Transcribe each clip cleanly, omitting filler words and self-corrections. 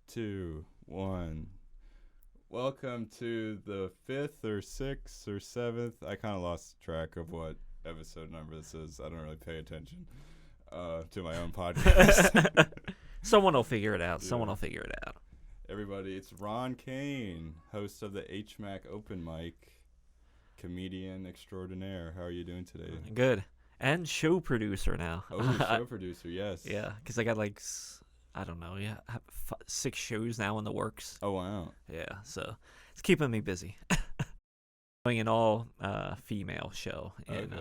2, 1. Welcome to the 5th or 6th or 7th. I kind of lost track of what episode number this is. I don't really pay attention to my own podcast. Someone will figure it out. Yeah. Someone will figure it out. Everybody, it's Caine, host of the HMAC Open Mic, comedian extraordinaire. How are you doing today? Good. And show producer now. Oh, show producer, yes. Yeah, because I got like, I don't know, 6 shows now in the works. Oh, wow. Yeah, so it's keeping me busy. Doing an all female show in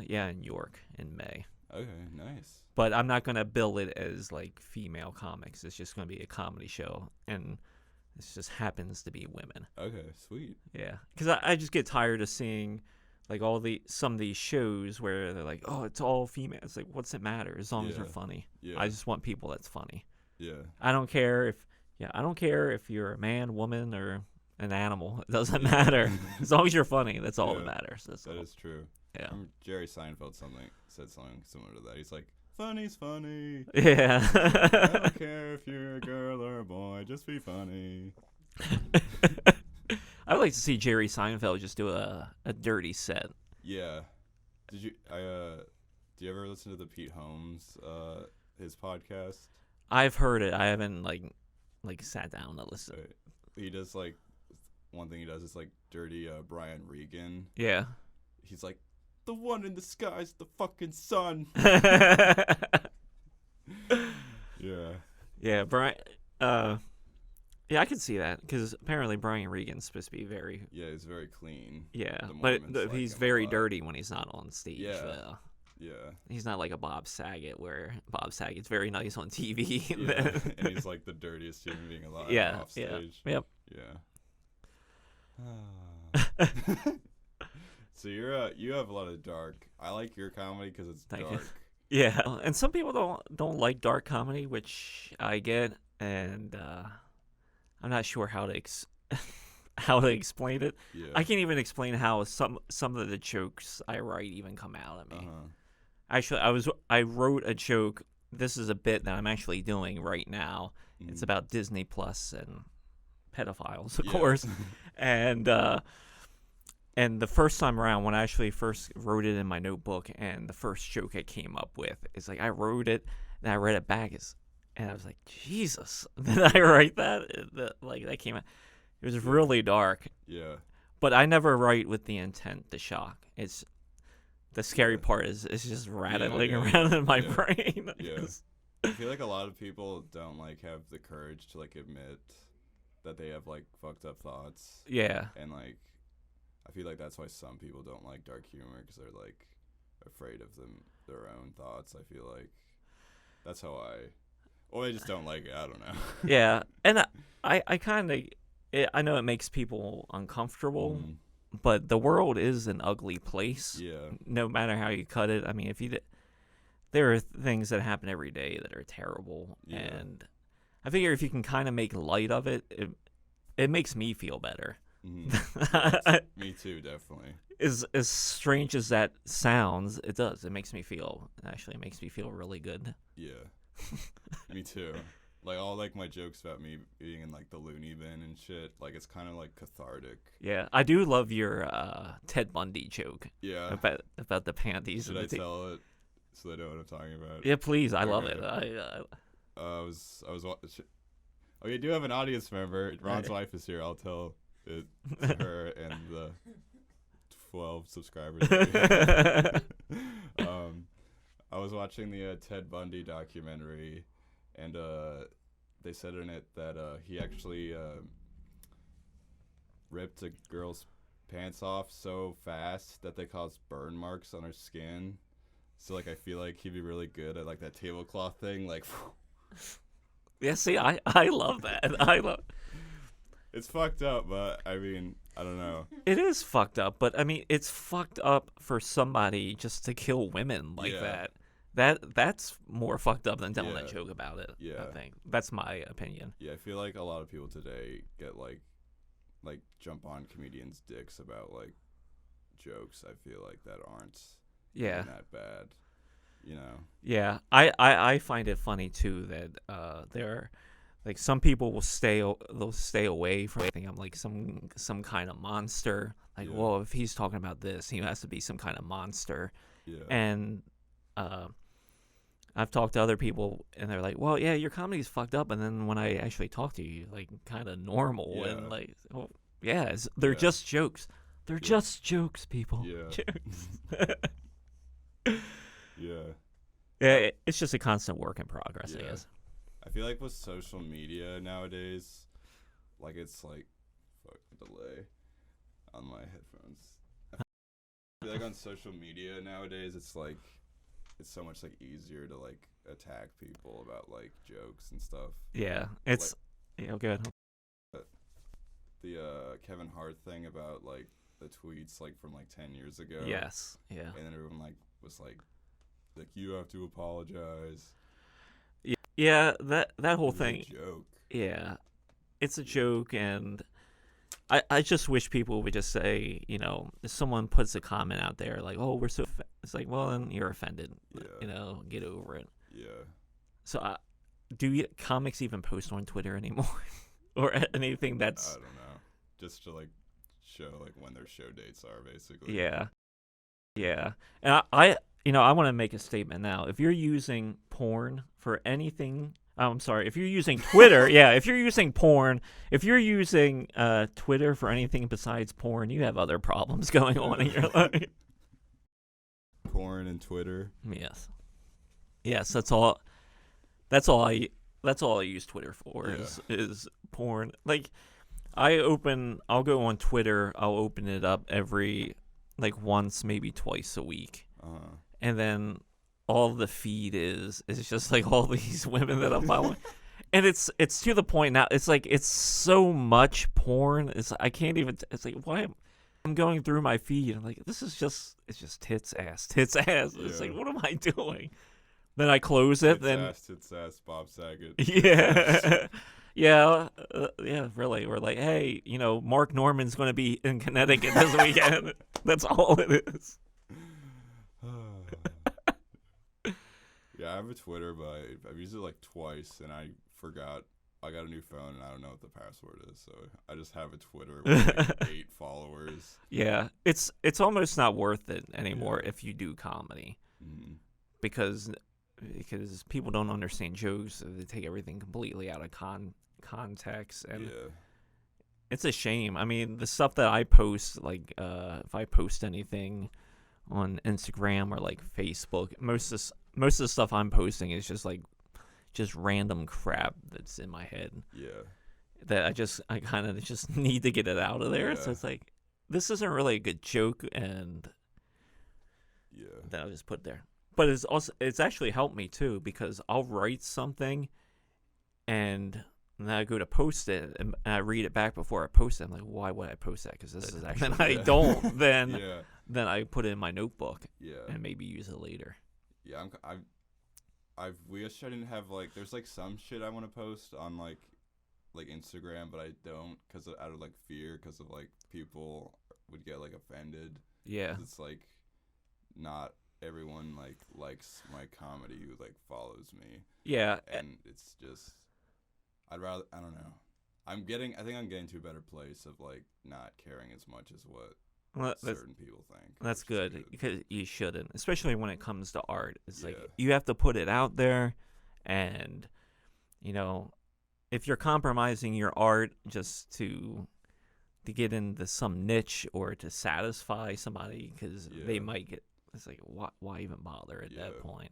in York in May. Okay, nice. But I'm not going to bill it as like female comics. It's just going to be a comedy show, and it just happens to be women. Okay, sweet. Yeah, because I just get tired of seeing like some of these shows where they're like, oh, it's all female. It's like, what's it matter as long as they're funny? Yeah. I just want people that's funny. Yeah. I don't care if you're a man, woman, or an animal. It doesn't matter as long as you're funny. That's all that matters. That is true. Yeah. Jerry Seinfeld said something similar to that. He's like, funny's funny. Yeah. I don't care if you're a girl or a boy, just be funny. I would like to see Jerry Seinfeld just do a dirty set. Yeah. Do you ever listen to the Pete Holmes his podcast? I've heard it. I haven't like sat down to listen. He does like one thing he does is like dirty Brian Regan. Yeah. He's like, the one in the sky's the fucking sun. Yeah. Yeah, Brian. Yeah, I can see that because apparently Brian Regan's supposed to be very. Yeah, he's very clean. Yeah, The but Mormons like he's him a very lot. dirty when he's not on stage. Yeah. Yeah. He's not like a Bob Saget, where Bob Saget's very nice on TV. Yeah. And he's like the dirtiest human being alive off stage. Yep. Yeah. So you have a lot of dark. I like your comedy because it's Thank dark. you. Yeah, and some people don't like dark comedy, which I get, and I'm not sure how to how to explain it. Yeah. I can't even explain how some of the jokes I write even come out at me. Actually, I wrote a joke. This is a bit that I'm actually doing right now. Mm-hmm. It's about Disney Plus and pedophiles, of Yeah. course. And the first time around, when I actually first wrote it in my notebook, and the first joke I came up with is like I wrote it, and I read it back, and I was like, Jesus, did I write that? That came out. It was really dark. Yeah. But I never write with the intent to shock. It's the scary part is it's just rattling around in my brain. Yeah. I feel like a lot of people don't like have the courage to like admit that they have like fucked up thoughts. Yeah. And like, I feel like that's why some people don't like dark humor because they're like afraid of their own thoughts. I feel like that's how or they just don't like it. I don't know. Yeah, and I kind of I know it makes people uncomfortable, but the world is an ugly place. Yeah. No matter how you cut it. I mean, there are things that happen every day that are terrible, and I figure if you can kind of make light of it, it makes me feel better. Me too, definitely. As strange as that sounds, it does. It makes me feel really good. Yeah. Me too. Like all like my jokes about me being in like the loony bin and shit, like it's kind of like cathartic. Yeah, I do love your Ted Bundy joke. Yeah. About the panties. Should I tell it so they know what I'm talking about? Yeah, please. I love it. I was watching. Oh, you do have an audience member. Ron's wife is here. I'll tell it to her and the 12 subscribers. I was watching the Ted Bundy documentary, and they said in it that he actually ripped a girl's pants off so fast that they caused burn marks on her skin. So like I feel like he'd be really good at like that tablecloth thing, like. Yeah, see, I love that. It's fucked up, but I mean, I don't know. It is fucked up, but I mean, it's fucked up for somebody just to kill women like that. That's more fucked up than telling a joke about it. Yeah. I think that's my opinion. Yeah, I feel like a lot of people today get like jump on comedians' dicks about like jokes. I feel like that aren't even that bad. you know. Yeah, I find it funny too that there, like some people they'll stay away from anything. I'm like some kind of monster. Like, Yeah. well, if he's talking about this, he has to be some kind of monster. Yeah. And uh, I've talked to other people, and they're like, well, yeah, your comedy's fucked up. And then when I actually talk to you, like kind of normal, Yeah. and like, well, yeah, they're Yeah. just jokes. They're Yeah. just jokes, people. Yeah. Jokes. Yeah. Yeah, it's just a constant work in progress, I Yeah. guess. I feel like with social media nowadays, like it's like fuck delay on my headphones. I feel like on social media nowadays, it's like it's so much like easier to like attack people about like jokes and stuff. Yeah, it's good. The Kevin Hart thing about like the tweets like from like 10 years ago. Yes, yeah. And then everyone like was like you have to apologize. Yeah, that whole It was a thing. joke. Yeah, it's a joke, and I just wish people would just say, you know, if someone puts a comment out there like, "Oh, we're so," it's like, well, then you're offended. Yeah. You know, get over it. Yeah. So, comics even post on Twitter anymore, or anything I that's? don't know. Just to like show like when their show dates are basically. Yeah, yeah. And I want to make a statement now. If you're using porn for anything, I'm sorry. If you're using Twitter, yeah. If you're using porn, if you're using Twitter for anything besides porn, you have other problems going on in your life. Porn and Twitter. Yes. Yes, that's all. That's all I use Twitter for is porn. Like, I'll go on Twitter. I'll open it up every like once, maybe twice a week, and then all the feed is just like all these women that I'm following, and it's to the point now. It's like it's so much porn. I can't even. It's like why I'm going through my feed. I'm like it's just tits ass. It's like what am I doing? Then I close it. Tits ass, Bob Saget. Yeah. Yeah, really. We're like, hey, you know, Mark Norman's going to be in Connecticut this weekend. That's all it is. Yeah, I have a Twitter, but I've used it like twice, and I forgot. I got a new phone, and I don't know what the password is, so I just have a Twitter with like 8 followers. Yeah, it's almost not worth it anymore if you do comedy, because people don't understand jokes. They take everything completely out of context, and it's a shame. I mean, the stuff that I post, like if I post anything on Instagram or like Facebook, most of the stuff I'm posting is just random crap that's in my head. Yeah. That I kind of just need to get it out of there. Yeah. So it's like this isn't really a good joke, and then I'll just put it there. But it's actually helped me too, because I'll write something and then I go to post it and I read it back before I post it. I'm like, why would I post that? Because this is actually. Then I don't. Then I put it in my notebook. And maybe use it later. Yeah, I wish I didn't have like. There's like some shit I want to post on like Instagram, but I don't because out of like fear, because of like people would get like offended. Yeah. It's like not everyone like likes my comedy who like follows me. Yeah. And it's just I don't know. I think I'm getting to a better place of like not caring as much as what certain people think. That's good, because you shouldn't, especially when it comes to art. It's like you have to put it out there, and you know, if you're compromising your art just to get into some niche or to satisfy somebody because they might get, it's like why even bother at that point?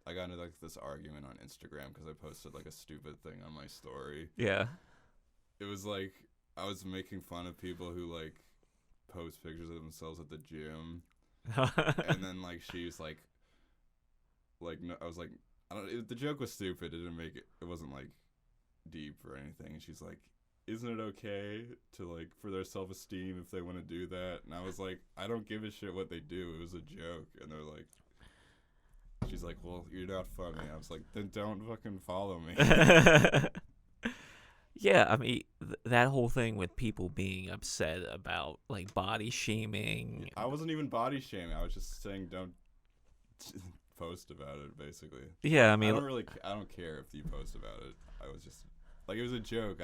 I got into like this argument on Instagram because I posted like a stupid thing on my story. Yeah. It was like I was making fun of people who like post pictures of themselves at the gym, and then like she's like no, I was like the joke was stupid. It didn't make it. It wasn't like deep or anything. And she's like, isn't it okay to like for their self-esteem if they want to do that? And I was like, I don't give a shit what they do. It was a joke. And they're like, she's like, well, you're not funny. I was like, then don't fucking follow me. Yeah, I mean, that whole thing with people being upset about like body shaming. I wasn't even body shaming. I was just saying don't post about it, basically. Yeah, I I mean, don't care if you post about it. I was just like, it was a joke.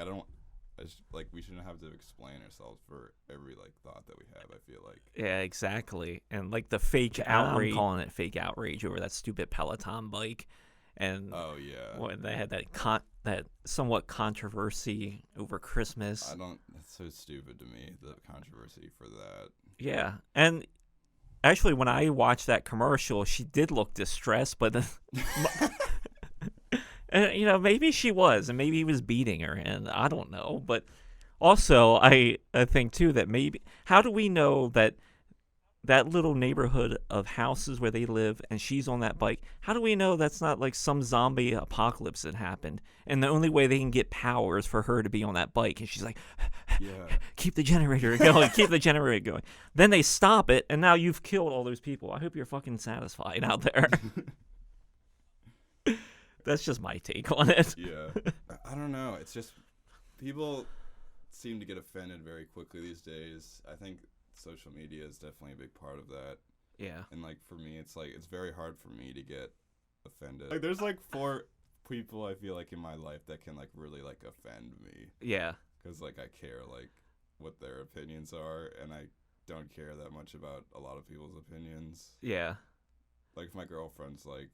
Like, we shouldn't have to explain ourselves for every like thought that we have. I feel like. yeah, exactly. And like the fake outrage, I'm calling it fake outrage over that stupid Peloton bike. And oh yeah, when they had that somewhat controversy over Christmas. That's so stupid to me. The controversy for that. Yeah, and actually, when I watched that commercial, she did look distressed, but and, maybe she was, and maybe he was beating her, and I don't know. But also, I think too that maybe, how do we know that little neighborhood of houses where they live, and she's on that bike, how do we know that's not like some zombie apocalypse that happened, and the only way they can get power is for her to be on that bike, and she's like, yeah, keep the generator going, keep the generator going. Then they stop it, and now you've killed all those people. I hope you're fucking satisfied out there. That's just my take on it. Yeah, I don't know. It's just people seem to get offended very quickly these days. I think social media is definitely a big part of that. Yeah. And like for me, it's very hard for me to get offended. Like there's like 4 people I feel like in my life that can like really like offend me. Yeah. Because like I care like what their opinions are, and I don't care that much about a lot of people's opinions. Yeah. Like if my girlfriend's like,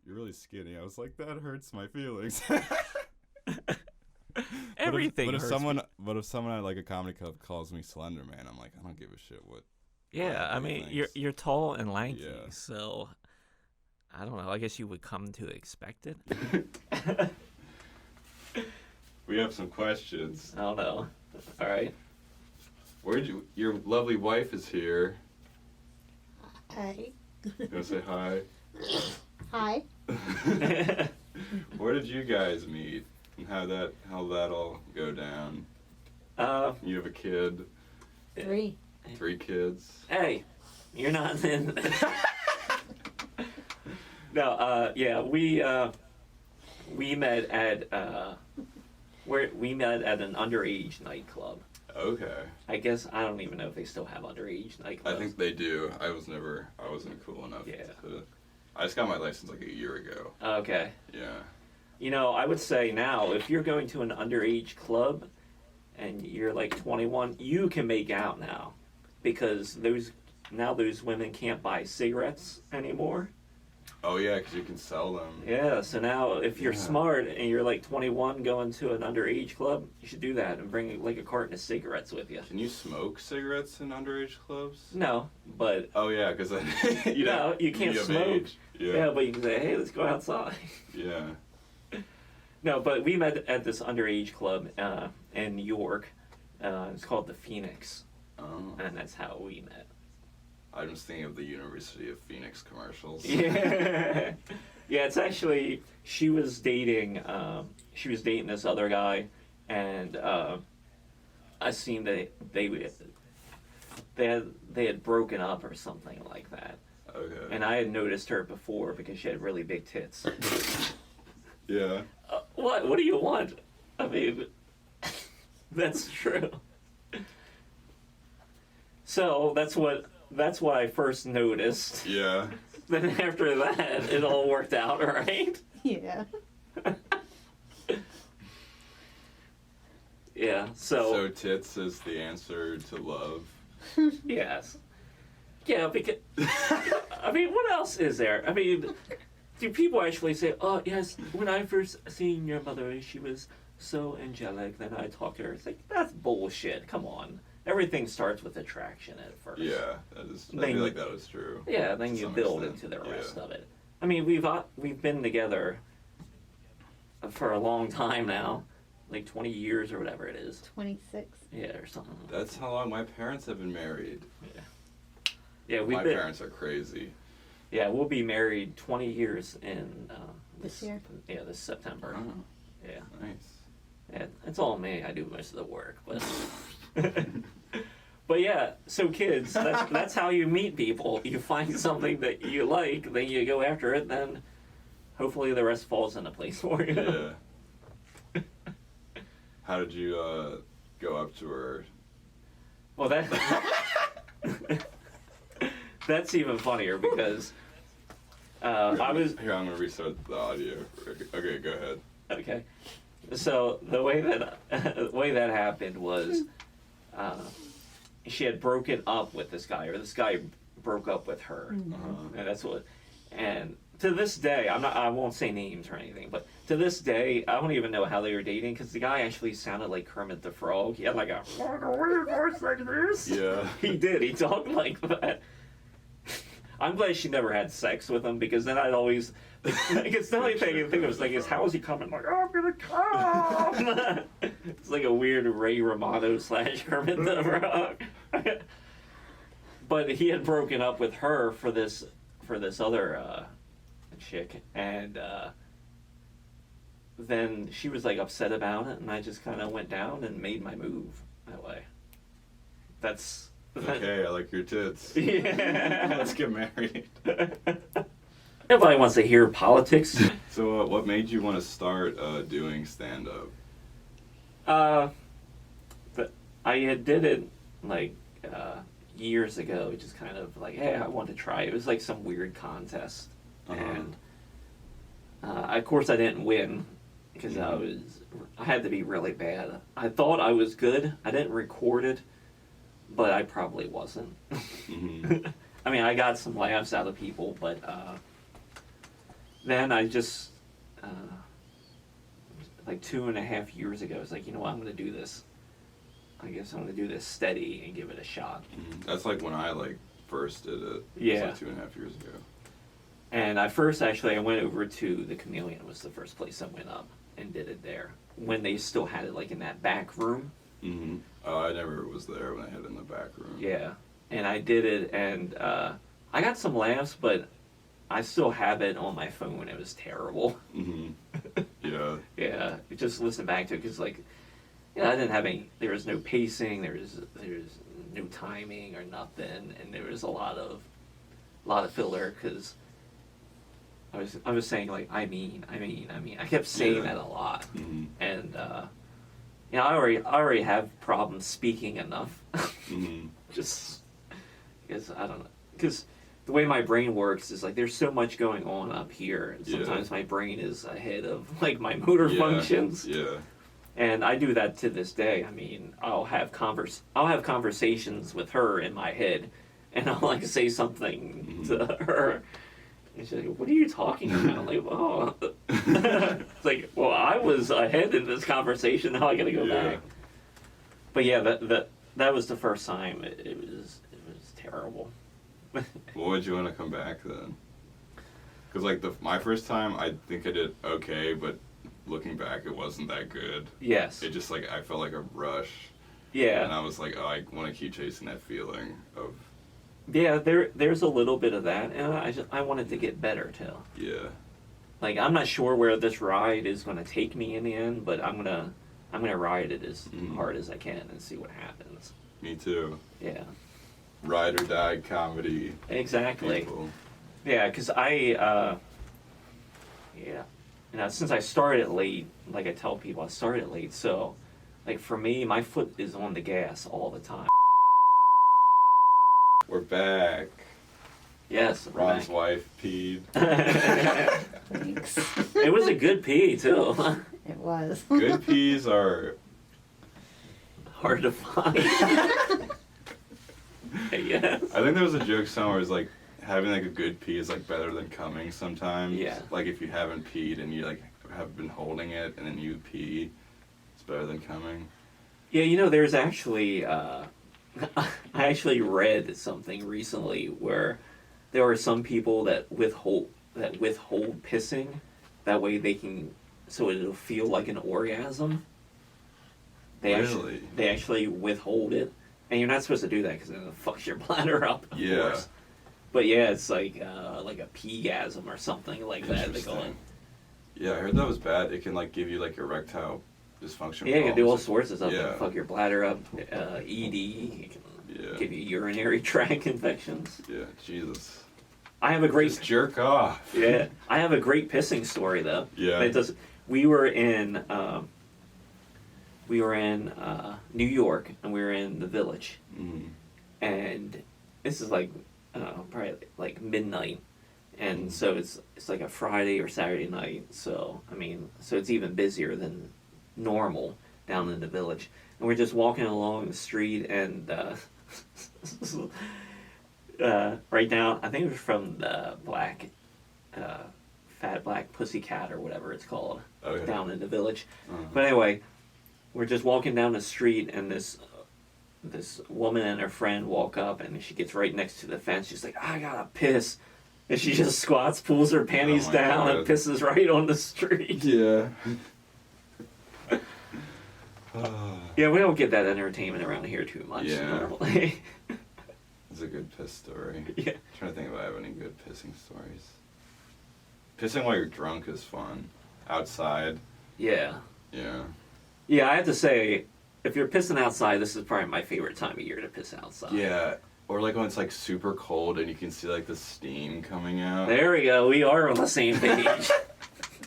"You're really skinny," I was like, that hurts my feelings. Everything. But if someone at like a comedy club calls me Slender Man, I'm like, I don't give a shit what. Yeah, I mean, you're tall and lanky, Yeah. so I don't know. I guess you would come to expect it. We have some questions. I don't know. All right. Your lovely wife is here. Hi. You wanna say hi? Hi. Where did you guys meet? And how that all go down? You have a kid. 3. 3 kids. Hey, you're not in. No. Yeah. We met at we met at an underage nightclub. Okay. I guess I don't even know if they still have underage nightclubs. I think they do. I wasn't cool enough. Yeah. I just got my license like a year ago. Okay. Yeah. I would say now, if you're going to an underage club and you're like 21, you can make out now, because those women can't buy cigarettes anymore. Oh yeah, because you can sell them. Yeah, so now if you're smart and you're like 21 going to an underage club, you should do that and bring like a carton of cigarettes with you. Can you smoke cigarettes in underage clubs? No, but... Oh yeah, because you can't smoke. Yeah, but you can say, hey, let's go outside. Yeah. No, but we met at this underage club in New York. It's called the Phoenix, and that's how we met. I'm just thinking of the University of Phoenix commercials. Yeah, yeah. It's actually she was dating this other guy, and I seen that they had broken up or something like that. Okay. And I had noticed her before because she had really big tits. Yeah. What do you want? I mean, that's true. So that's what I first noticed. Yeah. Then after that, it all worked out, right? Yeah. Yeah. So tits is the answer to love. Yes. Yeah, because I mean, what else is there? I mean, do people actually say, "Oh, yes, when I first seen your mother, she was so angelic." Then I talked to her. It's like, that's bullshit. Come on. Everything starts with attraction at first. Yeah, I feel like that is true. Yeah, then you build into the rest of it. I mean, we've been together for a long time now, like 20 years or whatever it is. 26. Yeah, or something. That's how long my parents have been married. Yeah. Yeah, my parents are crazy. Yeah, we'll be married 20 years in This year? Yeah, this September. Oh, yeah. Nice. Yeah, it's all me. I do most of the work, but. But yeah, so kids, that's how you meet people. You find something that you like, then you go after it, then hopefully the rest falls into place for you. Yeah. How did you go up to her? Well, that's even funnier because I was Here, I'm gonna restart the audio. Okay, go ahead. okay. So the way that happened was, she had broken up with this guy, or this guy broke up with her, and that's what. And to this day, I won't say names or anything, but to this day, I don't even know how they were dating because the guy actually sounded like Kermit the Frog. He had like a weird voice like this. Yeah. He did. He talked like that. I'm glad she never had sex with him because then I'd always. Like, it's the only thing I think of is like, how is he coming? Like, oh, I'm gonna come. It's like a weird Ray Romano / Kermit the Frog. But he had broken up with her for this other chick, and then she was like upset about it, and I just kind of went down and made my move that way. That's Okay, I like your tits. Yeah. Let's get married. Nobody wants to hear politics. So, what made you want to start doing stand-up? I had did it like years ago, just kind of like, hey, I want to try. It was like some weird contest, and of course I didn't win because I had to be really bad. I thought I was good. I didn't record it, but I probably wasn't. I mean, I got some laughs out of people, but then I just like 2.5 years ago, I was like, you know what, I'm going to do this. I guess I'm going to do this steady and give it a shot. That's like when I first did it. Yeah. It was like 2.5 years ago. And I went over to the Chameleon, was the first place I went up and did it there when they still had it like in that back room. Oh, I never was there when I had it in the back room. Yeah, and I did it, and I got some laughs, but I still have it on my phone. It was terrible. Yeah. Yeah, just listen back to it because I didn't have any. There was no pacing. There was no timing or nothing, and there was a lot of filler because I was saying like I mean. I kept saying that a lot, and I already have problems speaking enough. Just because I don't know, because the way my brain works is like there's so much going on up here, and sometimes my brain is ahead of like my motor functions. Yeah. And I do that to this day. I mean, I'll have conversations with her in my head, and I'll like say something to her, and she's like, "What are you talking about?" I'm like, "Oh," it's like, "Well, I was ahead in this conversation. Now I gotta go back." But yeah, that was the first time. It was terrible. What would you want to come back then? Because my first time, I think I did okay, but looking back, it wasn't that good. Yes. It just I felt like a rush. Yeah. And I was like, oh, I want to keep chasing that feeling of. Yeah, there's a little bit of that, and I wanted to get better too. Yeah. Like I'm not sure where this ride is going to take me in the end, but I'm gonna ride it as hard as I can and see what happens. Me too. Yeah. Ride or die comedy. Exactly. People. Yeah, because since I started late, like I tell people, I started late, so like for me, my foot is on the gas all the time. We're back. Yes. Ron's wife peed. Thanks. It was a good pee too. It was. Good peas are. Hard to find. Yes. I think there was a joke somewhere. It's like having a good pee is better than coming sometimes. Yeah. Like if you haven't peed and you have been holding it and then you pee, it's better than coming. Yeah, there's actually I actually read something recently where there are some people that withhold pissing, that way so it'll feel like an orgasm. They actually withhold it, and you're not supposed to do that because then it fucks your bladder up. Of course. But yeah, it's like a pee-gasm or something like that. They call it. Yeah, I heard that was bad. It can give you erectile dysfunction. Yeah, you can do all sorts of stuff. Yeah. It can fuck your bladder up. ED. It can give you urinary tract infections. Yeah, Jesus. I have a great Just jerk off. Yeah, I have a great pissing story though. Yeah. It does. We were in New York, and we were in the Village, and this is probably midnight, and so it's like a Friday or Saturday night. So I mean, so it's even busier than normal down in the village. And we're just walking along the street, and right now, I think it was from the Fat Black Pussycat or whatever it's called, down in the village. But anyway, we're just walking down the street, and this woman and her friend walk up, and she gets right next to the fence. She's like, I gotta piss. And she just squats, pulls her panties down, and pisses right on the street. Yeah. Yeah, we don't get that entertainment around here too much normally. It's a good piss story. Yeah. I'm trying to think if I have any good pissing stories. Pissing while you're drunk is fun. Outside. Yeah. Yeah. Yeah, I have to say, if you're pissing outside, this is probably my favorite time of year to piss outside. Yeah. Or like when it's like super cold and you can see like the steam coming out. There we go. We are on the same page.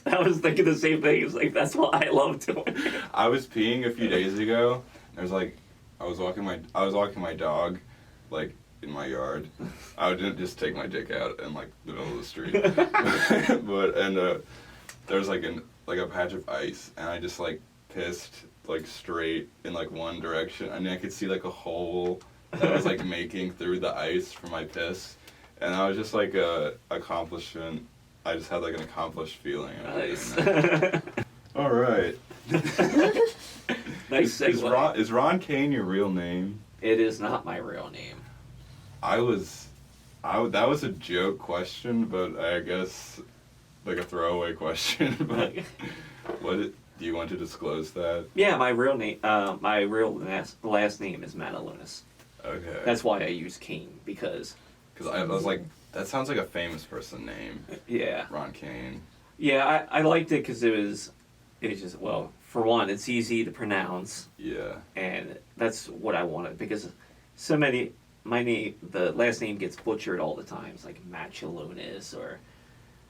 I was thinking the same thing. It's like, that's what I love doing. I was peeing a few days ago. I was like, I was walking my dog, like in my yard. I didn't just take my dick out in like the middle of the street, there was like a patch of ice, and I just like pissed like straight in like one direction. I mean, I could see like a hole that was like making through the ice from my piss, and I was just like accomplishment. I just had like an accomplished feeling. Nice. All right. Nice segue. Is Ron Caine your real name? It is not my real name. That was a joke question, but I guess like a throwaway question. But do you want to disclose that? Yeah, my real name, last name is Matalunas. Okay. That's why I use Caine, because I was like, that sounds like a famous person name. Yeah. Ron Caine. Yeah, I liked it because it was just, well, for one, it's easy to pronounce. Yeah. And that's what I wanted, because so many, the last name gets butchered all the time. It's like Machalunas, or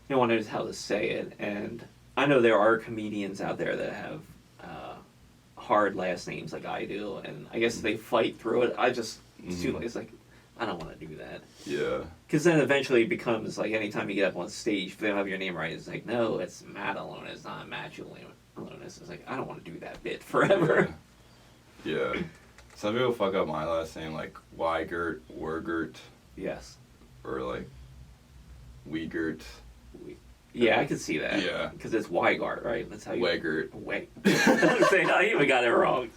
no one knows how to say it. And I know there are comedians out there that have hard last names like I do, and I guess they fight through it. It's like, I don't want to do that. Yeah. Because then eventually it becomes like anytime you get up on stage, if they don't have your name right, it's like, no, it's Mataluna, it's not Machalunas. It's like, I don't want to do that bit forever. Yeah. Some people fuck up my last name like Weigert, Wergert. Yes. Or like Weigert. Yeah, I can see that. Yeah. Because it's Weigart, right? That's how you... Weigert. I even got it wrong.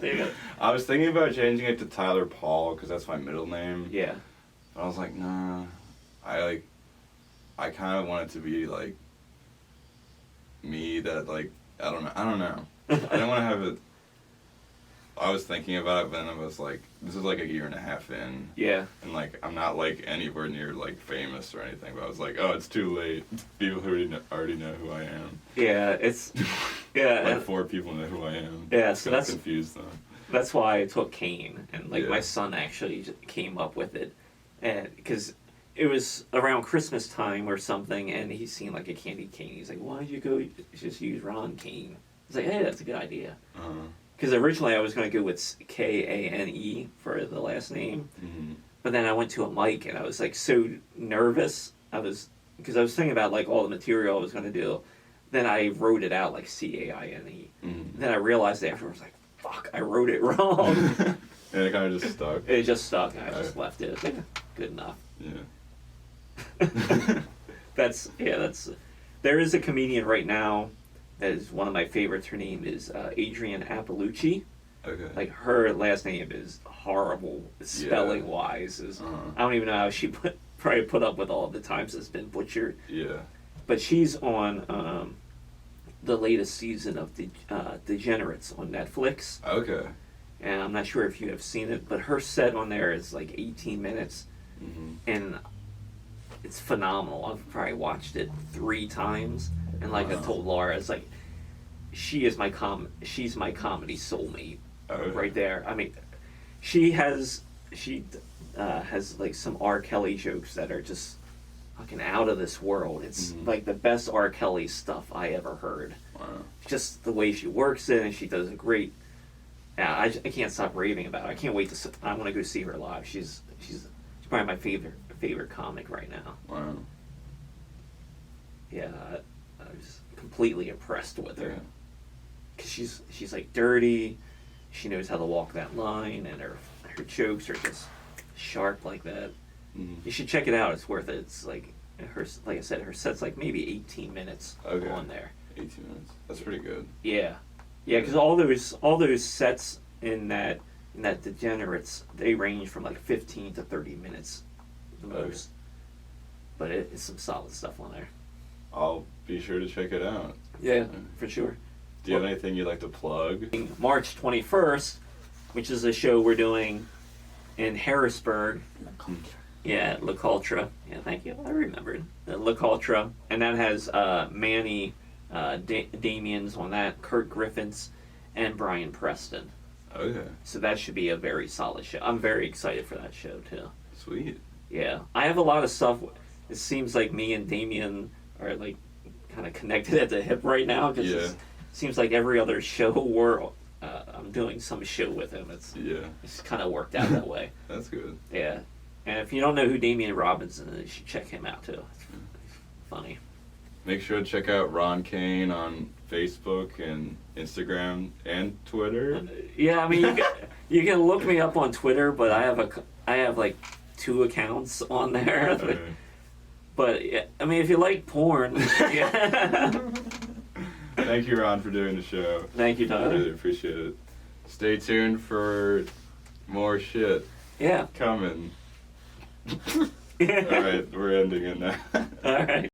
I was thinking about changing it to Tyler Paul, because that's my middle name. Yeah. But I was like, nah. I kind of want it to be like me, that like, I don't know. I don't want to have it. I was thinking about it, but then I was like, this is like a year and a half in. Yeah. And like, I'm not like anywhere near like famous or anything, but I was like, oh, it's too late. People who already know who I am. Yeah, it's, yeah. Like 4 people know who I am. Yeah, so that's confused them. That's why I took Caine, and like my son actually came up with it, and because it was around Christmas time or something, and he's seen like a candy cane. He's like, why'd you go just use Ron Caine? He's like, hey, that's a good idea. Because originally I was going to go with Kane for the last name, but then I went to a mic and I was like so nervous. Because I was thinking about like all the material I was going to do. Then I wrote it out like Caine. Then I realized afterwards, like, fuck, I wrote it wrong. And it kind of just stuck. It just stuck, and I just left it. Like, good enough. Yeah. That's. There is a comedian right now that is one of my favorites. Her name is Adrienne Appalucci. Okay. Like, her last name is horrible, spelling wise. I don't even know how she probably put up with all the times it's been butchered. Yeah. But she's on the latest season of Degenerates on Netflix. Okay. And I'm not sure if you have seen it, but her set on there is like 18 minutes. And it's phenomenal. I've probably watched it 3 times. And like I told Laura, it's like, she's my comedy soulmate right there. I mean, she has like some R. Kelly jokes that are just fucking out of this world. It's like the best R. Kelly stuff I ever heard. Wow. Just the way she works it, and she does a great. Yeah, I can't stop raving about her. I can't wait to. I want to go see her live. She's probably my favorite comic right now. Wow. Yeah, I was completely impressed with her. Yeah. Because she's like dirty, she knows how to walk that line, and her jokes are just sharp like that. Mm-hmm. You should check it out. It's worth it. It's like like I said, her set's like maybe 18 minutes Okay. on there. 18 minutes. That's pretty good. Yeah, because all those sets in that Degenerates, they range from like 15 to 30 minutes, the Okay. most. But it's some solid stuff on there. I'll be sure to check it out. Yeah, for sure. Do you have anything you'd like to plug? March 21st, which is a show we're doing in Harrisburg. Yeah, La Cultra. Yeah, thank you. I remembered. La Cultra. And that has Manny, Damien's on that, Kurt Griffiths, and Brian Preston. Okay. So that should be a very solid show. I'm very excited for that show, too. Sweet. Yeah. I have a lot of stuff. It seems like me and Damien are, like, kind of connected at the hip right now. Cause Yeah. it seems like every other show I'm doing some show with him. It's kind of worked out that way. That's good. Yeah. And if you don't know who Damian Robinson is, you should check him out, too. It's funny. Make sure to check out Ron Caine on Facebook and Instagram and Twitter. Yeah, I mean, you can look me up on Twitter, but I have like 2 accounts on there. Okay. But yeah, I mean, if you like porn, yeah. Thank you, Ron, for doing the show. Thank you, I Tyler. really appreciate it. Stay tuned for more shit Yeah. coming. All right, we're ending it now. All right.